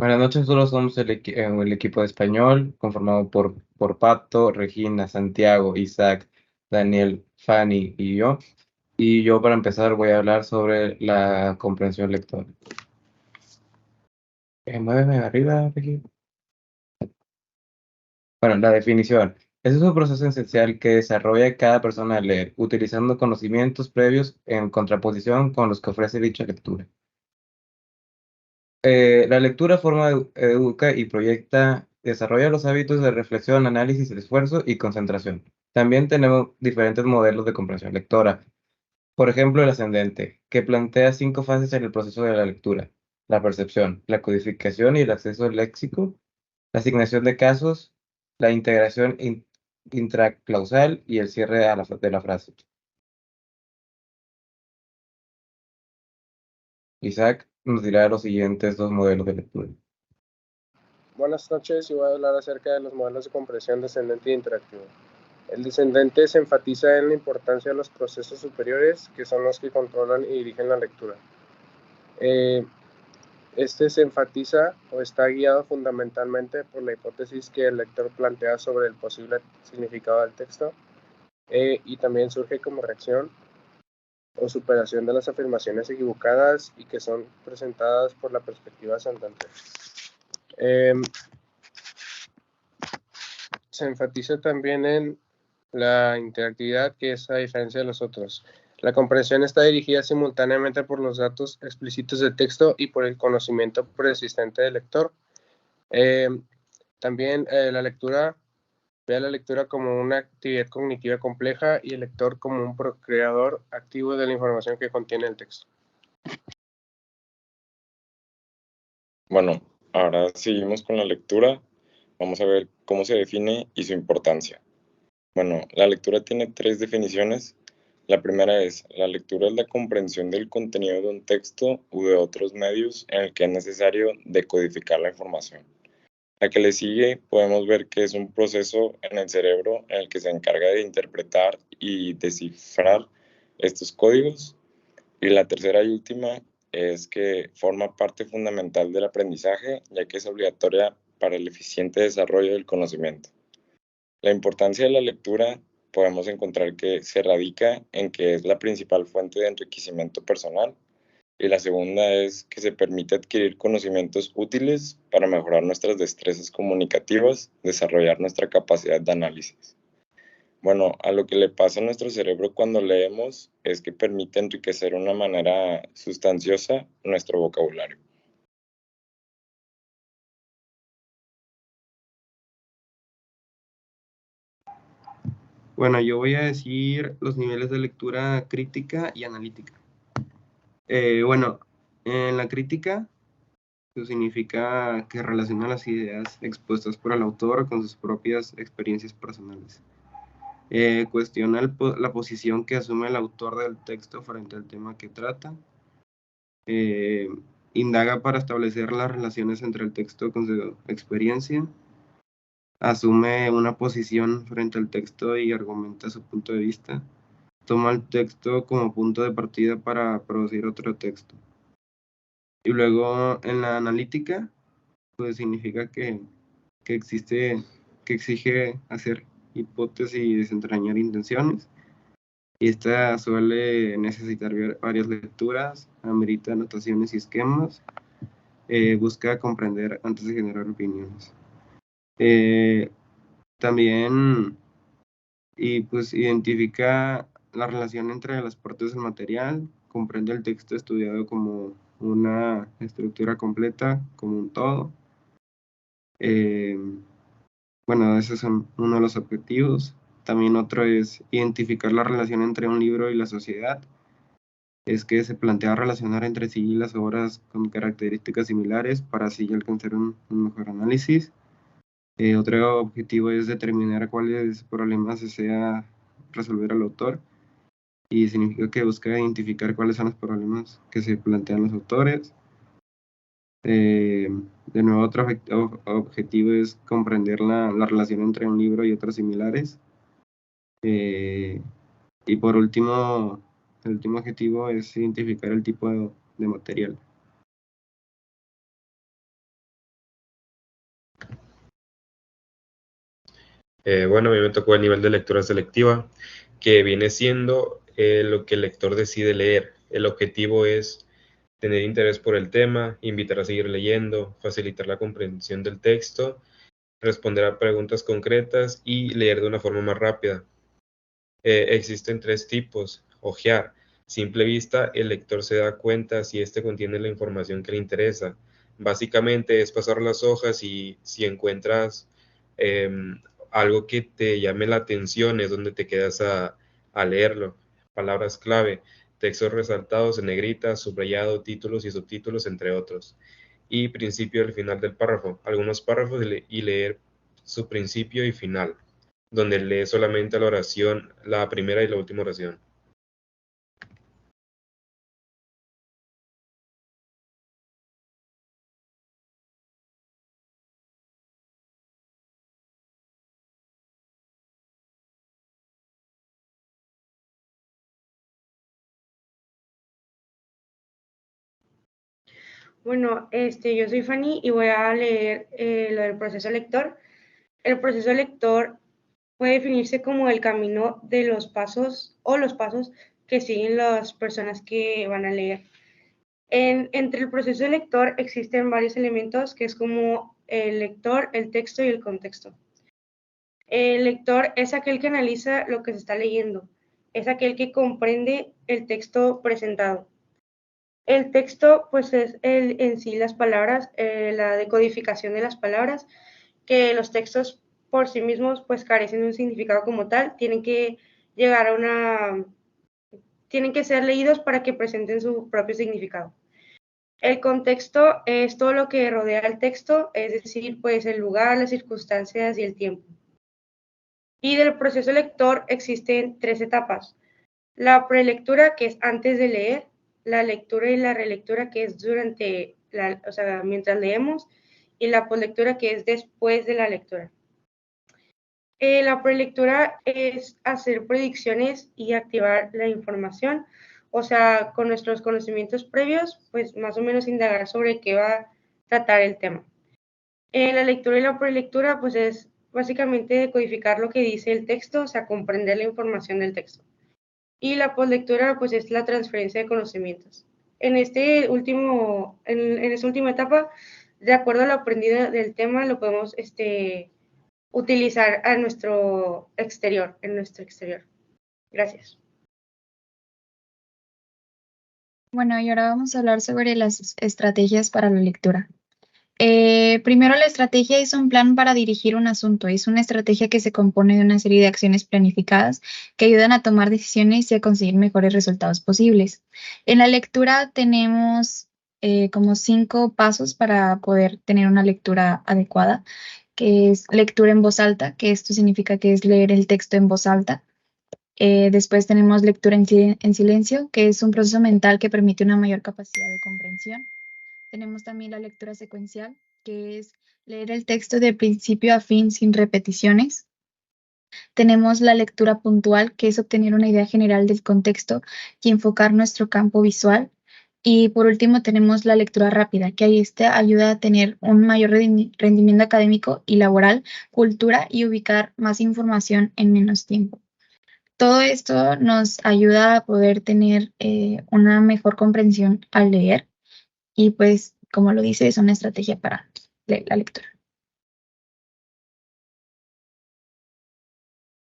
Buenas noches, nosotros somos el equipo de español conformado por Pato, Regina, Santiago, Isaac, Daniel, Fanny y yo. Y yo para empezar voy a hablar sobre la comprensión lectora. Muéveme arriba, Regina. Bueno, la definición. Ese es un proceso esencial que desarrolla cada persona al leer, utilizando conocimientos previos en contraposición con los que ofrece dicha lectura. La lectura forma, educa y proyecta, desarrolla los hábitos de reflexión, análisis, esfuerzo y concentración. También tenemos diferentes modelos de comprensión lectora. Por ejemplo, el ascendente, que plantea 5 fases en el proceso de la lectura: la percepción, la codificación y el acceso al léxico, la asignación de casos, la integración intraclausal y el cierre de la frase. Isaac nos dirá los siguientes 2 modelos de lectura. Buenas noches, y voy a hablar acerca de los modelos de comprensión descendente e interactivo. El descendente se enfatiza en la importancia de los procesos superiores, que son los que controlan y dirigen la lectura. Este se enfatiza o está guiado fundamentalmente por la hipótesis que el lector plantea sobre el posible significado del texto, y también surge como reacción o superación de las afirmaciones equivocadas y que son presentadas por la perspectiva ascendente. Se enfatiza también en la interactividad, que es a diferencia de los otros. La comprensión está dirigida simultáneamente por los datos explícitos del texto y por el conocimiento preexistente del lector. También la lectura ve a la lectura como una actividad cognitiva compleja y el lector como un creador activo de la información que contiene el texto. Bueno, ahora seguimos con la lectura. Vamos a ver cómo se define y su importancia. Bueno, la lectura tiene 3 definiciones. La primera es: la lectura es la comprensión del contenido de un texto u de otros medios en el que es necesario decodificar la información. La que le sigue podemos ver que es un proceso en el cerebro en el que se encarga de interpretar y descifrar estos códigos. Y la tercera y última es que forma parte fundamental del aprendizaje, ya que es obligatoria para el eficiente desarrollo del conocimiento. La importancia de la lectura podemos encontrar que se radica en que es la principal fuente de enriquecimiento personal, y la segunda es que se permite adquirir conocimientos útiles para mejorar nuestras destrezas comunicativas, desarrollar nuestra capacidad de análisis. Bueno, a lo que le pasa a nuestro cerebro cuando leemos es que permite enriquecer de una manera sustanciosa nuestro vocabulario. Bueno, yo voy a decir los niveles de lectura crítica y analítica. Bueno, en la crítica, eso significa que relaciona las ideas expuestas por el autor con sus propias experiencias personales. Cuestiona la posición que asume el autor del texto frente al tema que trata. Indaga para establecer las relaciones entre el texto con su experiencia. Asume una posición frente al texto y argumenta su punto de vista. Toma el texto como punto de partida para producir otro texto. Y luego en la analítica, pues significa que exige hacer hipótesis y desentrañar intenciones. Y esta suele necesitar varias lecturas, amerita anotaciones y esquemas, busca comprender antes de generar opiniones. También pues identifica la relación entre las partes del material, comprende el texto estudiado como una estructura completa, como un todo. Bueno, esos son uno de los objetivos. También otro es identificar la relación entre un libro y la sociedad. Es que se plantea relacionar entre sí las obras con características similares para así alcanzar un mejor análisis. Otro objetivo es determinar cuáles problemas desea resolver el autor, y significa que busca identificar cuáles son los problemas que se plantean los autores. De nuevo, otro objetivo es comprender la relación entre un libro y otros similares. Y por último, el último objetivo es identificar el tipo de material. Bueno, a mí me tocó el nivel de lectura selectiva, que viene siendo lo que el lector decide leer. El objetivo es tener interés por el tema, invitar a seguir leyendo, facilitar la comprensión del texto, responder a preguntas concretas y leer de una forma más rápida. Existen tres tipos. Ojear. Simple vista, el lector se da cuenta si éste contiene la información que le interesa. Básicamente es pasar las hojas y si encuentras algo que te llame la atención es donde te quedas a leerlo. Palabras clave, textos resaltados en negrita, subrayado, títulos y subtítulos, entre otros. Y principio y el final del párrafo. Algunos párrafos y leer su principio y final, donde lee solamente la oración, la primera y la última oración. Bueno, yo soy Fanny y voy a leer lo del proceso lector. El proceso lector puede definirse como el camino de los pasos o los pasos que siguen las personas que van a leer. Entre el proceso lector existen varios elementos que es como el lector, el texto y el contexto. El lector es aquel que analiza lo que se está leyendo, es aquel que comprende el texto presentado. El texto, pues es en sí las palabras, la decodificación de las palabras, que los textos por sí mismos pues carecen de un significado como tal, tienen que llegar a tienen que ser leídos para que presenten su propio significado. El contexto es todo lo que rodea el texto, es decir, pues el lugar, las circunstancias y el tiempo. Y del proceso lector existen tres etapas. La prelectura, que es antes de leer, la lectura y la relectura, que es durante, mientras leemos, y la poslectura, que es después de la lectura. La prelectura es hacer predicciones y activar la información, o sea, con nuestros conocimientos previos, pues más o menos indagar sobre qué va a tratar el tema. La lectura y la prelectura, pues es básicamente decodificar lo que dice el texto, o sea, comprender la información del texto. Y la poslectura, pues es la transferencia de conocimientos. En esta última etapa, de acuerdo a lo aprendido del tema, lo podemos utilizar a nuestro exterior, en nuestro exterior. Gracias. Bueno, y ahora vamos a hablar sobre las estrategias para la lectura. Primero, la estrategia es un plan para dirigir un asunto. Es una estrategia que se compone de una serie de acciones planificadas que ayudan a tomar decisiones y a conseguir mejores resultados posibles. En la lectura tenemos como 5 pasos para poder tener una lectura adecuada, que es lectura en voz alta, que esto significa que es leer el texto en voz alta. Después tenemos lectura en silencio, que es un proceso mental que permite una mayor capacidad de comprensión. Tenemos también la lectura secuencial, que es leer el texto de principio a fin sin repeticiones. Tenemos la lectura puntual, que es obtener una idea general del contexto y enfocar nuestro campo visual. Y por último tenemos la lectura rápida, que ahí ayuda a tener un mayor rendimiento académico y laboral, cultura y ubicar más información en menos tiempo. Todo esto nos ayuda a poder tener una mejor comprensión al leer y pues, como lo dice, es una estrategia para la lectura.